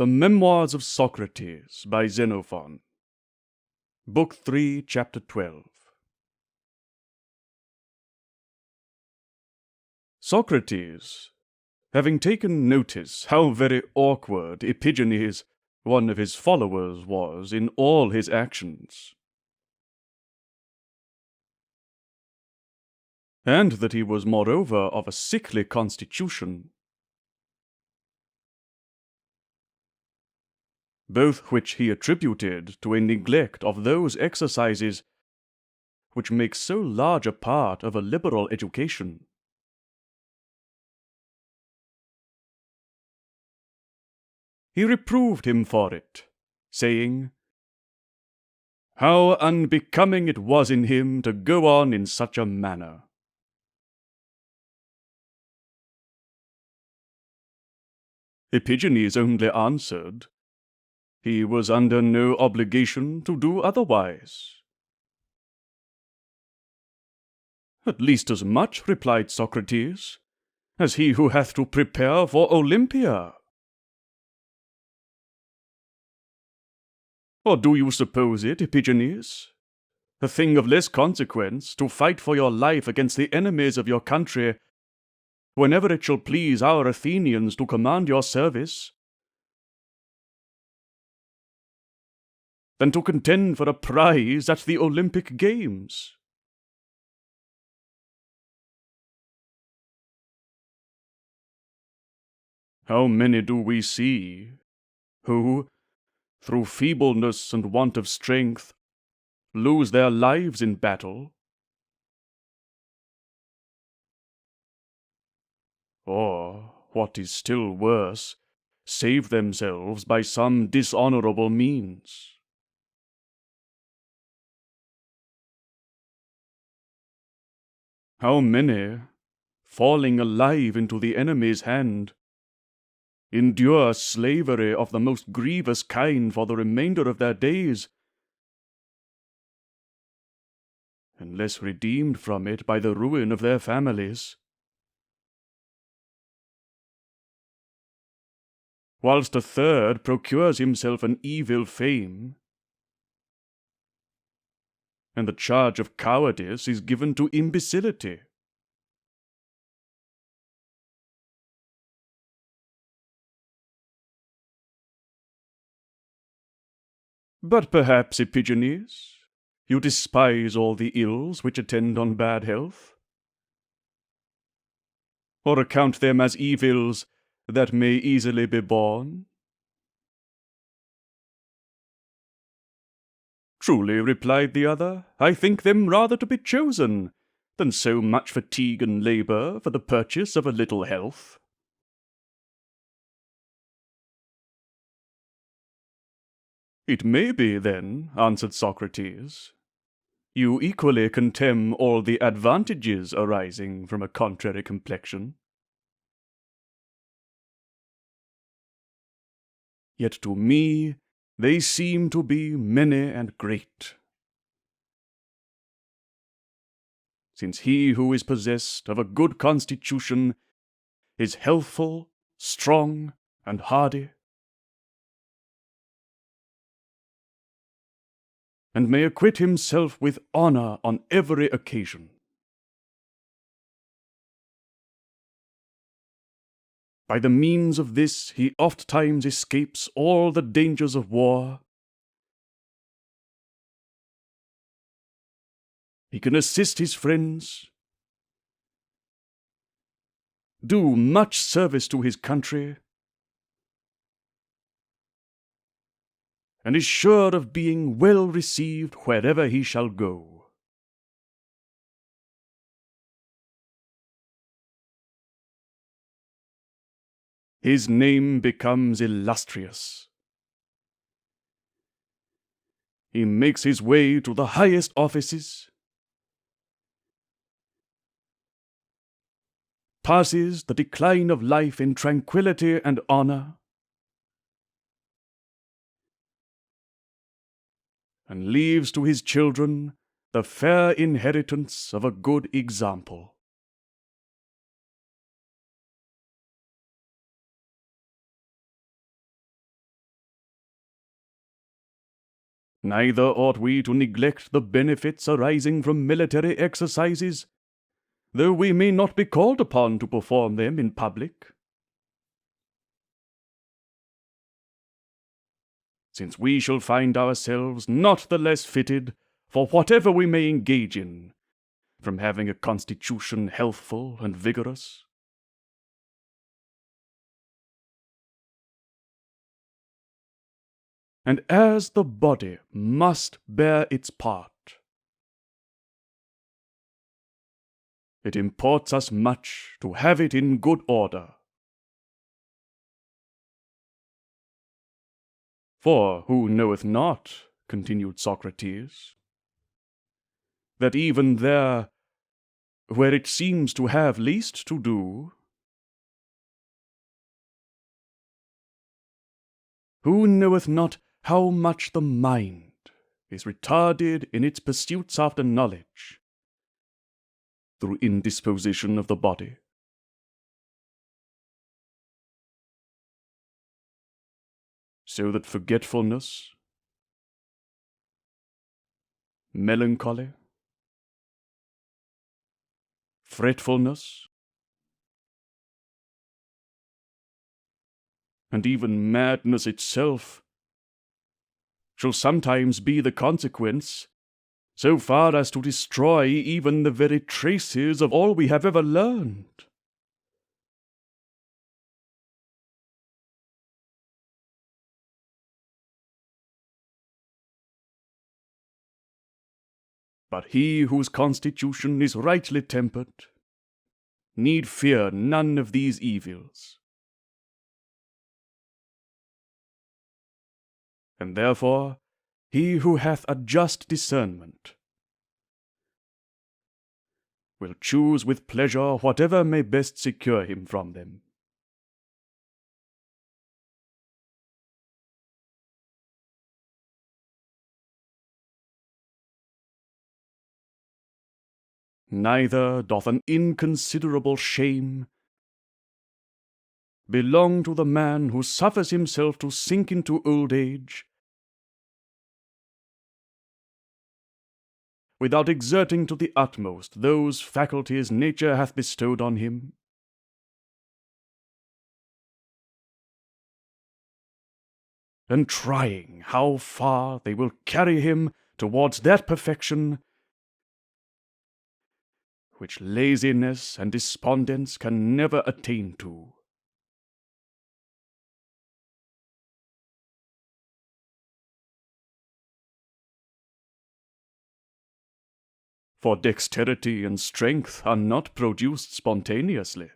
The Memoirs of Socrates by Xenophon. Book 3, Chapter 12. Socrates, having taken notice how very awkward Epigenes, one of his followers, was in all his actions, and that he was moreover of a sickly constitution, both which he attributed to a neglect of those exercises which make so large a part of a liberal education, he reproved him for it, saying, "How unbecoming it was in him to go on in such a manner." Epigenes only answered, he was under no obligation to do otherwise. "At least as much," replied Socrates, "as he who hath to prepare for Olympia. Or do you suppose it, Epigenes, a thing of less consequence to fight for your life against the enemies of your country, whenever it shall please our Athenians to command your service, than to contend for a prize at the Olympic games? How many do we see who, through feebleness and want of strength, lose their lives in battle? Or, what is still worse, save themselves by some dishonorable means? How many, falling alive into the enemy's hand, endure slavery of the most grievous kind for the remainder of their days, unless redeemed from it by the ruin of their families, whilst a third procures himself an evil fame, and the charge of cowardice is given to imbecility? But perhaps, Epigenes, you despise all the ills which attend on bad health, or account them as evils that may easily be borne? "Truly," replied the other, "I think them rather to be chosen, than so much fatigue and labour for the purchase of a little health." "It may be, then," answered Socrates, "you equally contemn all the advantages arising from a contrary complexion. Yet to me they seem to be many and great. Since he who is possessed of a good constitution is healthful, strong, and hardy, and may acquit himself with honour on every occasion. By the means of this he ofttimes escapes all the dangers of war. He can assist his friends, do much service to his country, and is sure of being well received wherever he shall go. His name becomes illustrious. He makes his way to the highest offices, passes the decline of life in tranquillity and honour, and leaves to his children the fair inheritance of a good example. Neither ought we to neglect the benefits arising from military exercises, though we may not be called upon to perform them in public. Since we shall find ourselves not the less fitted for whatever we may engage in, from having a constitution healthful and vigorous. And as the body must bear its part, it imports us much to have it in good order. For who knoweth not, continued Socrates, that even there, where it seems to have least to do, who knoweth not how much the mind is retarded in its pursuits after knowledge, through indisposition of the body? So that forgetfulness, melancholy, fretfulness, and even madness itself shall sometimes be the consequence, so far as to destroy even the very traces of all we have ever learned. But he whose constitution is rightly tempered need fear none of these evils. And therefore he who hath a just discernment will choose with pleasure whatever may best secure him from them. Neither doth an inconsiderable shame belong to the man who suffers himself to sink into old age without exerting to the utmost those faculties nature hath bestowed on him, and trying how far they will carry him towards that perfection which laziness and despondence can never attain to. For dexterity and strength are not produced spontaneously.